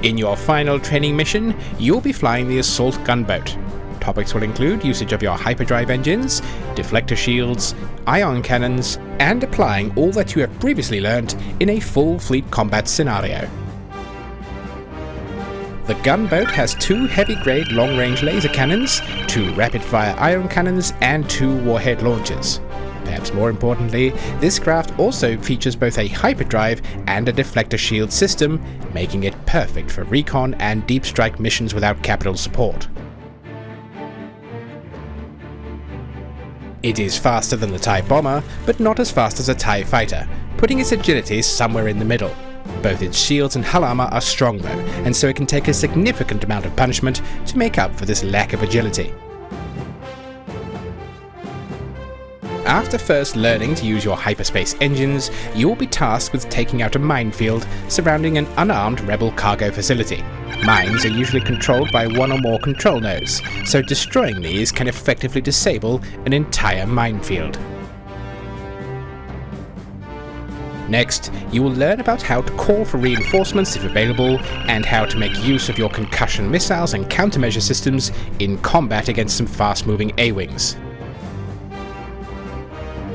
In your final training mission, you'll be flying the assault gunboat. Topics will include usage of your hyperdrive engines, deflector shields, ion cannons, and applying all that you have previously learnt in a full fleet combat scenario. The gunboat has 2 heavy-grade long-range laser cannons, 2 rapid-fire ion cannons, and 2 warhead launchers. Perhaps more importantly, this craft also features both a hyperdrive and a deflector shield system, making it perfect for recon and deep strike missions without capital support. It is faster than the TIE bomber, but not as fast as a TIE fighter, putting its agility somewhere in the middle. Both its shields and hull armor are strong though, and so it can take a significant amount of punishment to make up for this lack of agility. After first learning to use your hyperspace engines, you will be tasked with taking out a minefield surrounding an unarmed rebel cargo facility. Mines are usually controlled by one or more control nodes, so destroying these can effectively disable an entire minefield. Next, you will learn about how to call for reinforcements if available, and how to make use of your concussion missiles and countermeasure systems in combat against some fast-moving A-wings.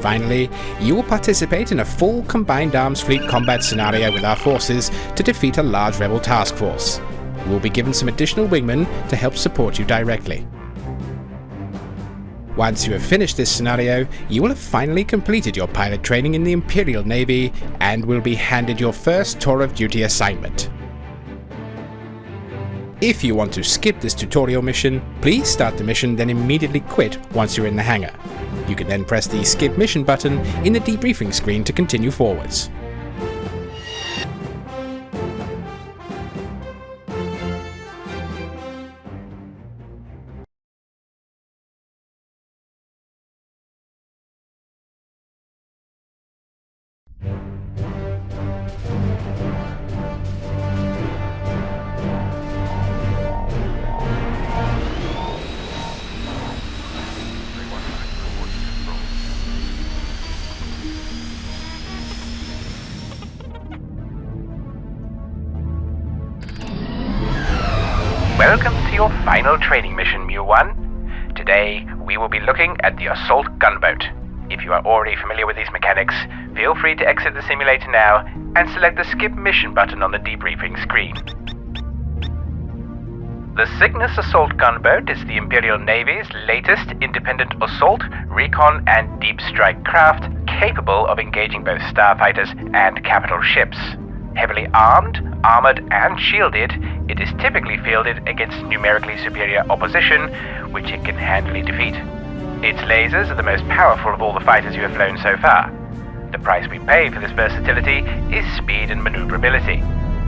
Finally, you will participate in a full combined arms fleet combat scenario with our forces to defeat a large rebel task force. You will be given some additional wingmen to help support you directly. Once you have finished this scenario, you will have finally completed your pilot training in the Imperial Navy and will be handed your first tour of duty assignment. If you want to skip this tutorial mission, please start the mission then immediately quit once you're in the hangar. You can then press the skip mission button in the debriefing screen to continue forwards. Welcome to your final training mission, Mu-1. Today, we will be looking at the assault gunboat. If you are already familiar with these mechanics, feel free to exit the simulator now and select the skip mission button on the debriefing screen. The Cygnus assault gunboat is the Imperial Navy's latest independent assault, recon, and deep strike craft capable of engaging both starfighters and capital ships. Heavily armed, armored, and shielded, it is typically fielded against numerically superior opposition, which it can handily defeat. Its lasers are the most powerful of all the fighters you have flown so far. The price we pay for this versatility is speed and maneuverability.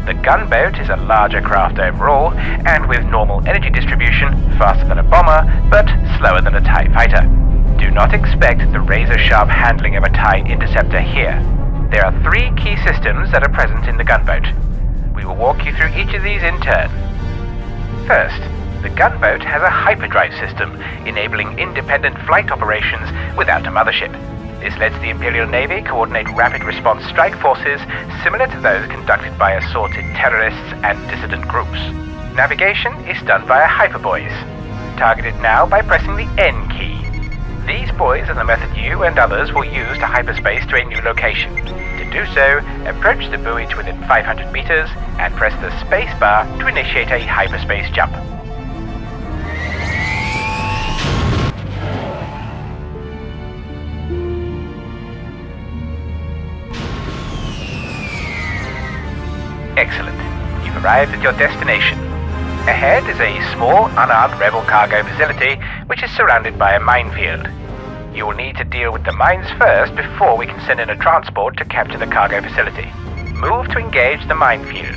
The gunboat is a larger craft overall, and with normal energy distribution, faster than a bomber, but slower than a TIE fighter. Do not expect the razor-sharp handling of a TIE interceptor here. There are 3 key systems that are present in the gunboat. We will walk you through each of these in turn. First, the gunboat has a hyperdrive system, enabling independent flight operations without a mothership. This lets the Imperial Navy coordinate rapid response strike forces similar to those conducted by assorted terrorists and dissident groups. Navigation is done via hyperbuoys, targeted now by pressing the N key. These buoys are the method you and others will use to hyperspace to a new location. To do so, approach the buoy to within 500 meters and press the space bar to initiate a hyperspace jump. Excellent. You've arrived at your destination. Ahead is a small, unarmed rebel cargo facility, which is surrounded by a minefield. You will need to deal with the mines first before we can send in a transport to capture the cargo facility. Move to engage the minefield.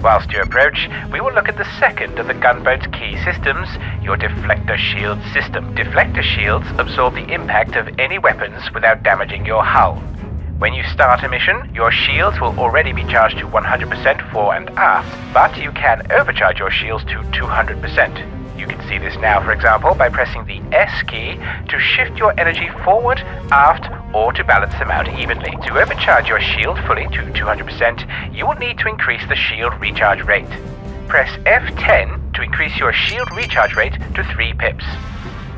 Whilst you approach, we will look at the second of the gunboat's key systems, your deflector shield system. Deflector shields absorb the impact of any weapons without damaging your hull. When you start a mission, your shields will already be charged to 100% fore and aft, but you can overcharge your shields to 200%. You can see this now, for example, by pressing the S key to shift your energy forward, aft, or to balance them out evenly. To overcharge your shield fully to 200%, you will need to increase the shield recharge rate. press F10 to increase your shield recharge rate to 3 pips.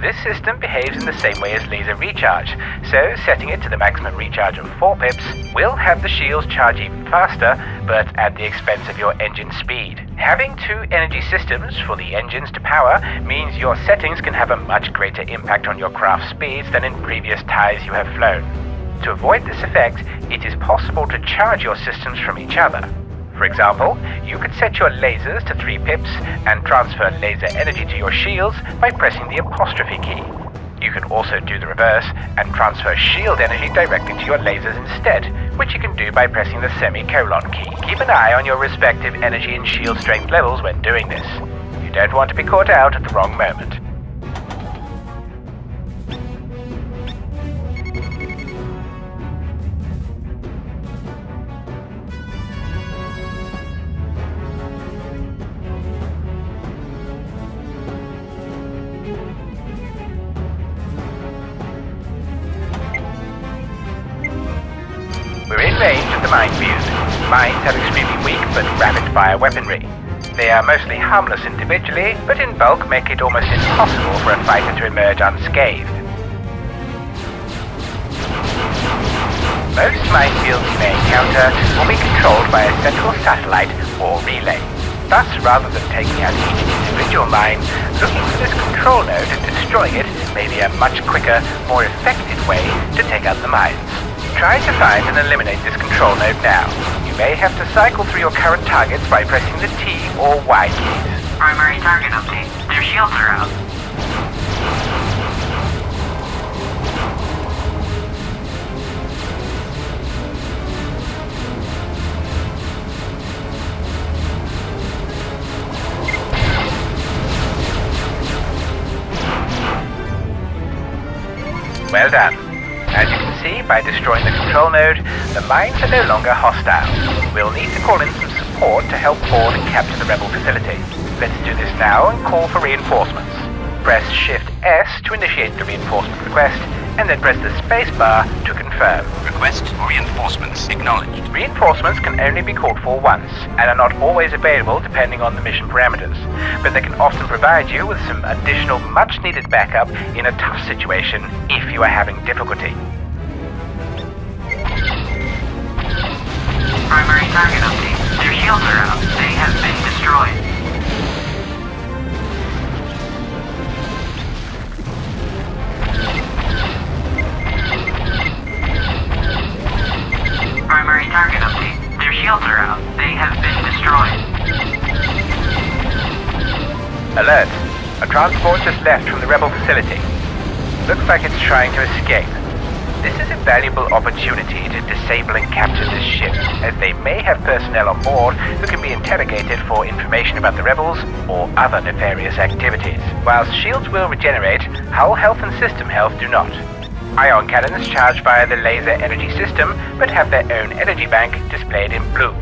This system behaves in the same way as laser recharge, so setting it to the maximum recharge of 4 pips will have the shields charge even faster, but at the expense of your engine speed. Having 2 energy systems for the engines to power means your settings can have a much greater impact on your craft speeds than in previous ties you have flown. To avoid this effect, it is possible to charge your systems from each other. For example, you could set your lasers to 3 pips and transfer laser energy to your shields by pressing the apostrophe key. You can also do the reverse and transfer shield energy directly to your lasers instead, which you can do by pressing the semicolon key. Keep an eye on your respective energy and shield strength levels when doing this. You don't want to be caught out at the wrong moment. We're in range of the minefield. Mines have extremely weak but rapid-fire weaponry. They are mostly harmless individually, but in bulk make it almost impossible for a fighter to emerge unscathed. Most minefields you may encounter will be controlled by a central satellite or relay. Thus, rather than taking out each individual mine, looking for this control node and destroying it may be a much quicker, more effective way to take out the mines. Try to find and eliminate this control node now. You may have to cycle through your current targets by pressing the T or Y keys. Primary target update. Their shields are out. Well done. As you can see, by destroying the control node, the mines are no longer hostile. We'll need to call in some support to help board and capture the rebel facility. Let's do this now and call for reinforcements. Press Shift S to initiate the reinforcement request, and then press the spacebar to confirm. Request for reinforcements acknowledged. Reinforcements can only be called for once, and are not always available depending on the mission parameters, but they can often provide you with some additional much-needed backup in a tough situation if you are having difficulty. Primary target update. Their shields are out. They have been destroyed. Primary target update. Their shields are out. They have been destroyed. Alert! A transport just left from the rebel facility. Looks like it's trying to escape. This is a valuable opportunity to disable and capture this ship, as they may have personnel on board who can be interrogated for information about the rebels or other nefarious activities. Whilst shields will regenerate, hull health and system health do not. Ion cannons charge via the laser energy system, but have their own energy bank displayed in blue.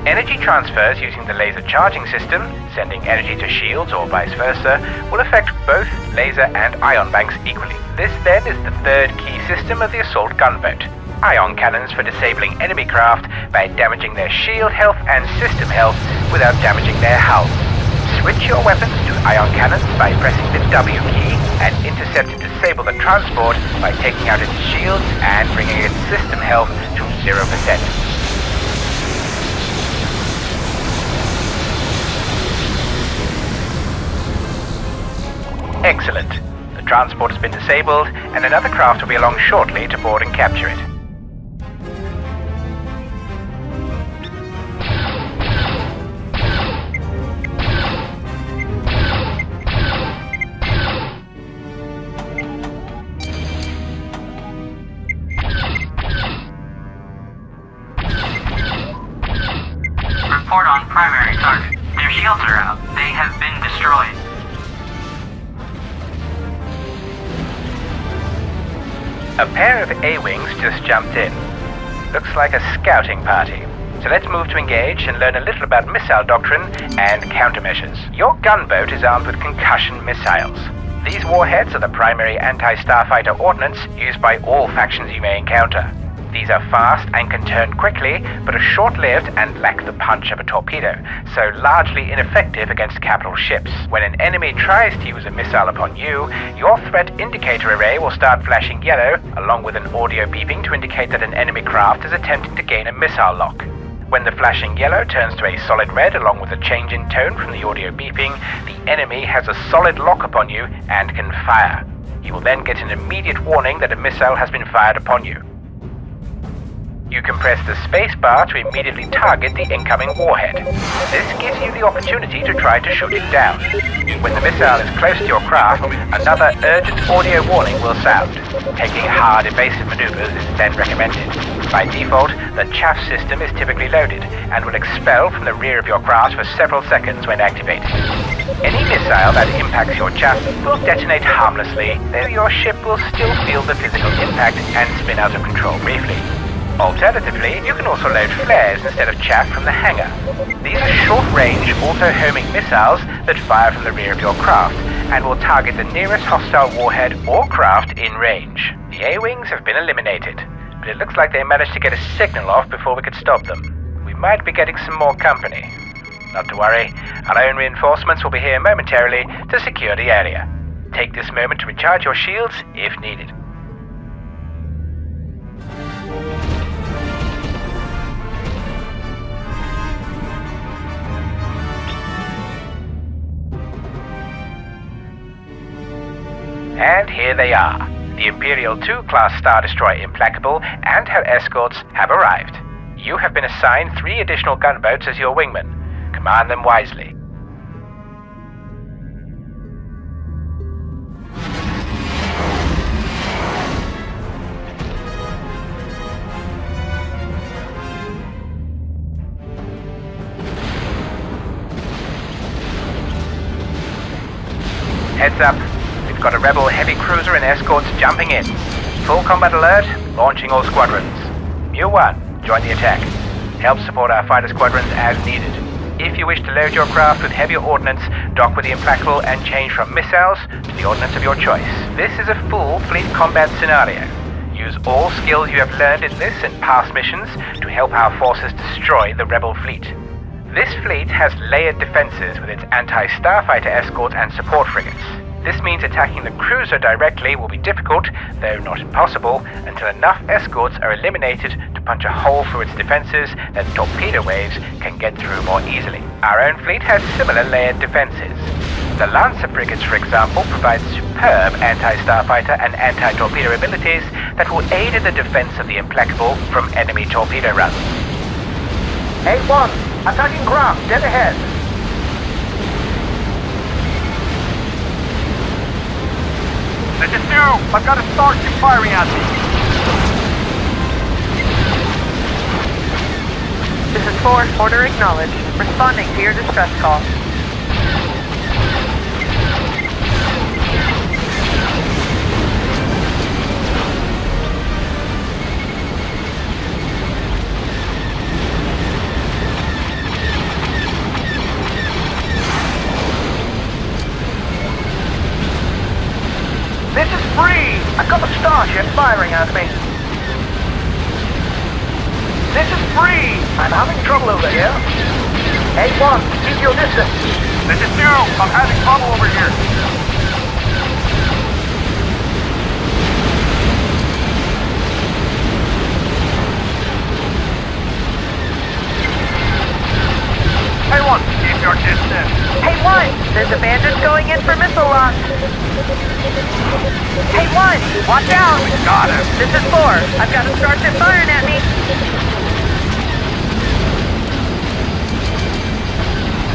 Energy transfers using the laser charging system, sending energy to shields or vice versa, will affect both laser and ion banks equally. This then is the third key system of the assault gunboat. Ion cannons for disabling enemy craft by damaging their shield health and system health without damaging their hull. Switch your weapons to ion cannons by pressing the W key and intercept and disable the transport by taking out its shields and bringing its system health to 0%. Excellent. The transport has been disabled, and another craft will be along shortly to board and capture it. Report on primary target. Their shields are out. They have been destroyed. A pair of A-wings just jumped in. Looks like a scouting party. So let's move to engage and learn a little about missile doctrine and countermeasures. Your gunboat is armed with concussion missiles. These warheads are the primary anti-starfighter ordnance used by all factions you may encounter. These are fast and can turn quickly, but are short-lived and lack the punch of a torpedo, so largely ineffective against capital ships. When an enemy tries to use a missile upon you, your threat indicator array will start flashing yellow, along with an audio beeping to indicate that an enemy craft is attempting to gain a missile lock. When the flashing yellow turns to a solid red along with a change in tone from the audio beeping, the enemy has a solid lock upon you and can fire. You will then get an immediate warning that a missile has been fired upon you. You can press the space bar to immediately target the incoming warhead. This gives you the opportunity to try to shoot it down. When the missile is close to your craft, another urgent audio warning will sound. Taking hard evasive maneuvers is then recommended. By default, the chaff system is typically loaded and will expel from the rear of your craft for several seconds when activated. Any missile that impacts your chaff will detonate harmlessly, though your ship will still feel the physical impact and spin out of control briefly. Alternatively, you can also load flares instead of chaff from the hangar. These are short-range, auto-homing missiles that fire from the rear of your craft and will target the nearest hostile warhead or craft in range. The A-wings have been eliminated, but it looks like they managed to get a signal off before we could stop them. We might be getting some more company. Not to worry, our own reinforcements will be here momentarily to secure the area. Take this moment to recharge your shields if needed. And here they are. The Imperial II class Star Destroyer Implacable and her escorts have arrived. You have been assigned 3 additional gunboats as your wingmen. Command them wisely. Heads up. Got a rebel heavy cruiser and escorts jumping in. Full combat alert, launching all squadrons. Mu-1, join the attack. Help support our fighter squadrons as needed. If you wish to load your craft with heavier ordnance, dock with the Implacable and change from missiles to the ordnance of your choice. This is a full fleet combat scenario. Use all skills you have learned in this and past missions to help our forces destroy the rebel fleet. This fleet has layered defenses with its anti-starfighter escorts and support frigates. This means attacking the cruiser directly will be difficult, though not impossible, until enough escorts are eliminated to punch a hole through its defenses that torpedo waves can get through more easily. Our own fleet has similar layered defenses. The Lancer frigates, for example, provide superb anti-starfighter and anti-torpedo abilities that will aid in the defense of the Implacable from enemy torpedo runs. A1, attacking craft, dead ahead. This is new! I've got a starship firing at me! This is 4, order acknowledged. Responding to your distress call. This is free! I've got the starship firing at me. This is free! I'm having trouble over here. A1, keep your distance. This is new! I'm having trouble over here! A1, keep your distance! Hey, 1! There's a bandit going in for missile lock. Hey, 1! Watch out! Got him! This is 4. I've got a starship firing at me.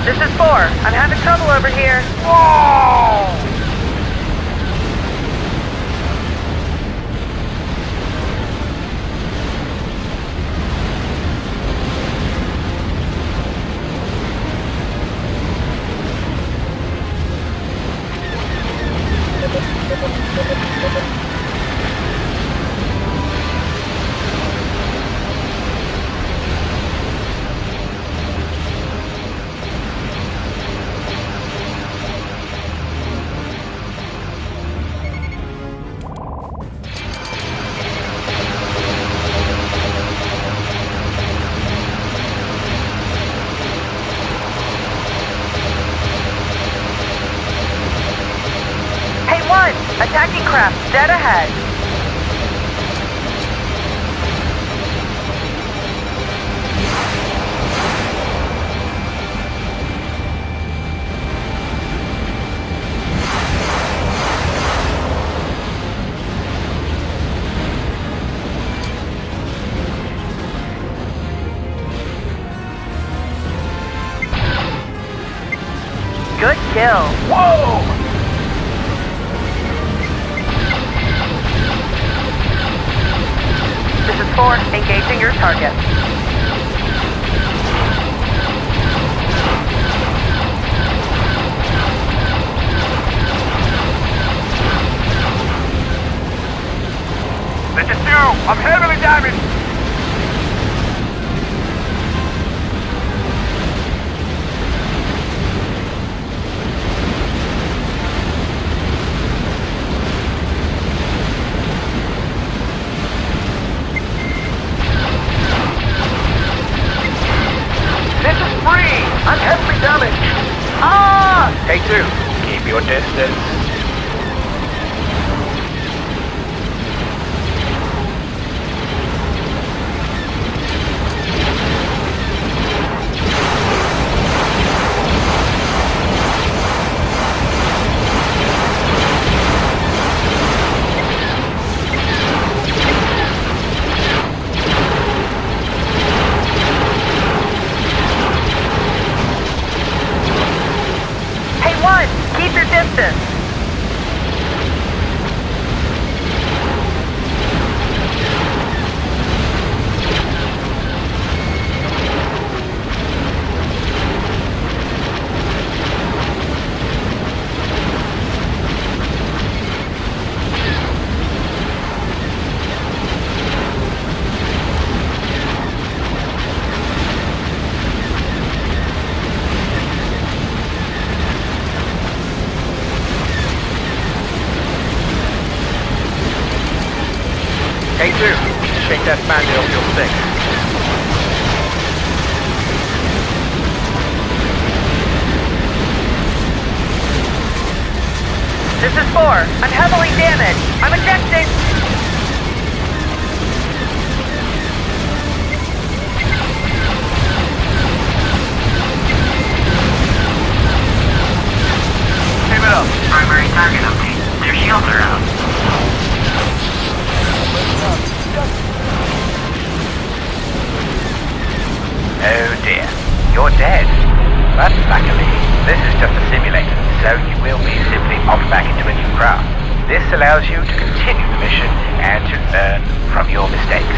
This is 4. I'm having trouble over here. Whoa! aircraft dead ahead. Good kill. Whoa! This is 4, engaging your target. This is 2. I'm heavily damaged. I'm heavily damaged! Ah! Hey, 2, keep your distance. Keep your distance. Hey, 2, shake that bandit off your stick. This is 4. I'm heavily damaged. I'm ejecting. Keep it up. Primary target update. Their shields are out. Oh dear, you're dead. But luckily, this is just a simulator, so you will be simply popped back into a new craft. This allows you to continue the mission and to learn from your mistakes.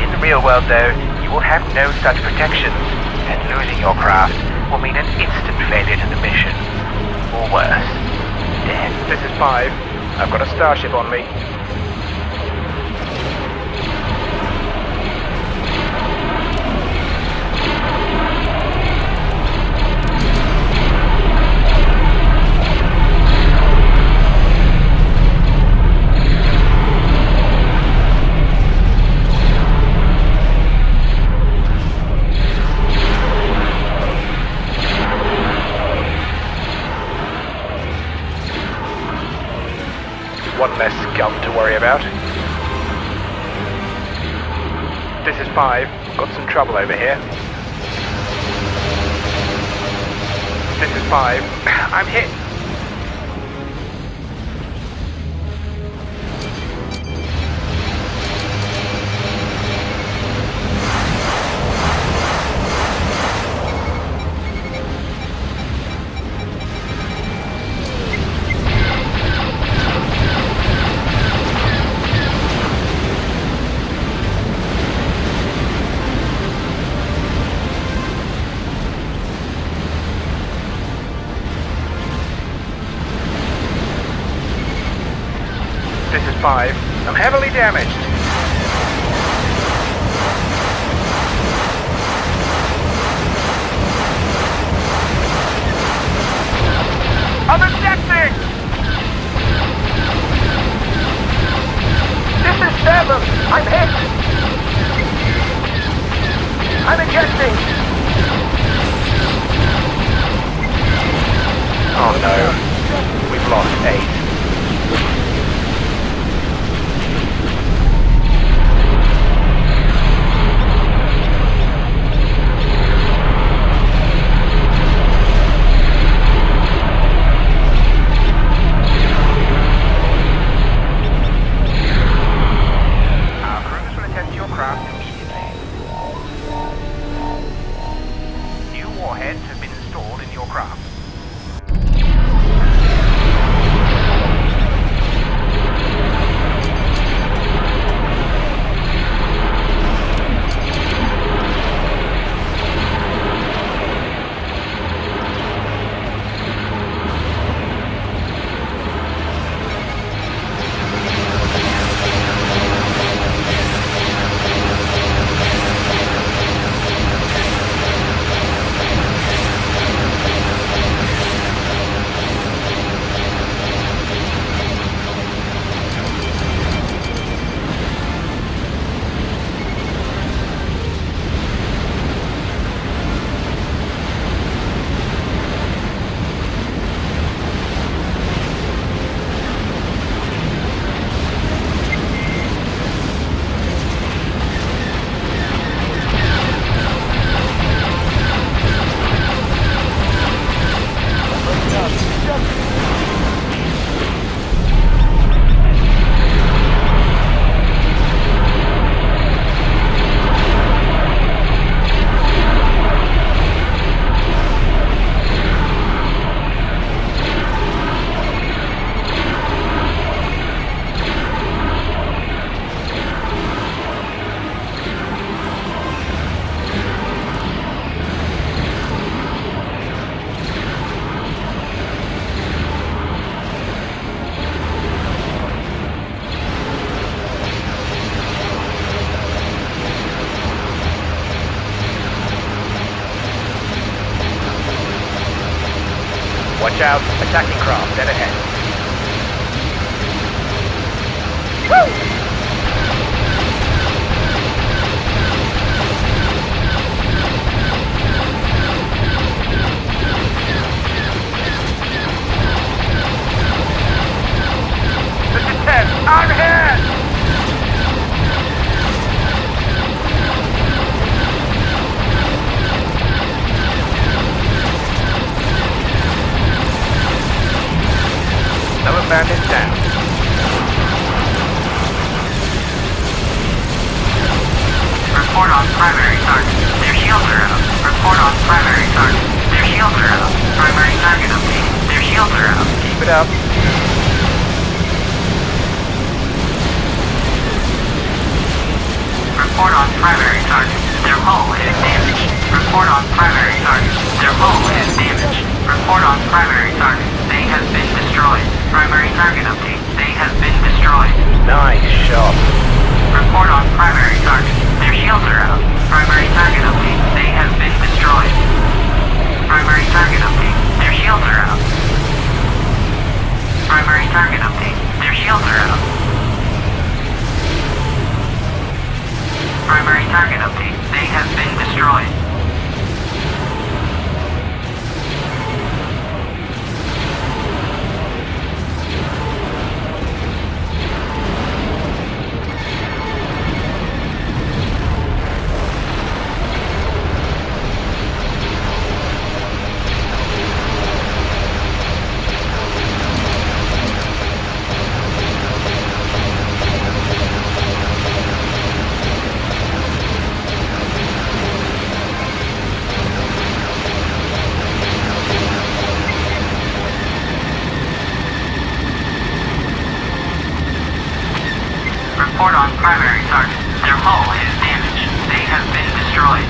In the real world though, you will have no such protections, and losing your craft will mean an instant failure to the mission. Or worse, death. This is 5. I've got a starship on me. One less scum to worry about. This is 5. Got some trouble over here. This is 5. I'm hit. This is 5. I'm heavily damaged. I'm ejecting! This is 7. I'm hit. I'm ejecting. Oh no. We've lost 8. Watch out, attacking craft dead ahead. This is 10, I'm here! Lower bandit down. Report on primary target. Their shields are out. Report on primary target. Their shields are out. Primary target update. Their shields are out. Keep it up. Report on primary target. Their hull is damaged. Report on primary target. Their hull is damaged. Report on primary target. They have been destroyed. Primary target update. They have been destroyed. Nice shot. Report on primary target. Their shields are out. Primary target update. They have been destroyed. Primary target update. Their shields are out. Primary target update. Their shields are out. Primary target update. They have been destroyed. Report on primary target. Their hull is damaged. They have been destroyed.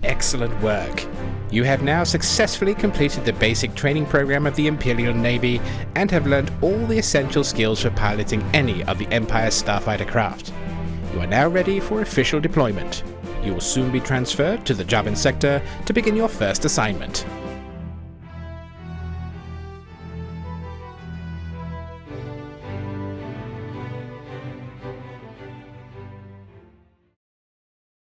Excellent work. You have now successfully completed the basic training program of the Imperial Navy and have learned all the essential skills for piloting any of the Empire's starfighter craft. You are now ready for official deployment. You will soon be transferred to the Jabin sector to begin your first assignment.